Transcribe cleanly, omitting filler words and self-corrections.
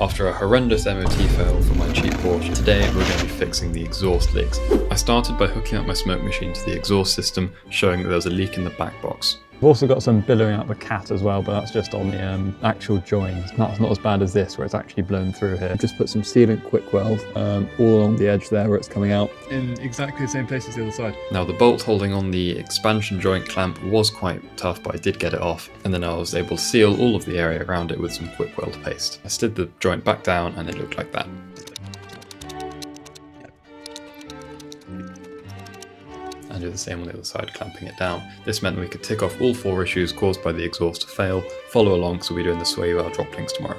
After a horrendous MOT fail for my cheap Porsche, today we're going to be fixing the exhaust leaks. I started by hooking up my smoke machine to the exhaust system, showing that there was a leak in the back box. I've also got some billowing out the cat as well, but that's just on the actual joins. That's not as bad as this, where it's actually blown through here. Just put some sealant quick weld all along the edge there where it's coming out, in exactly the same place as the other side. Now the bolt holding on the expansion joint clamp was quite tough, but I did get it off, and then I was able to seal all of the area around it with some quick weld paste. I slid the joint back down and it looked like that. And do the same on the other side, clamping it down. This meant that we could tick off all 4 issues caused by the exhaust to fail. Follow along, so we're doing the sway bar drop links tomorrow.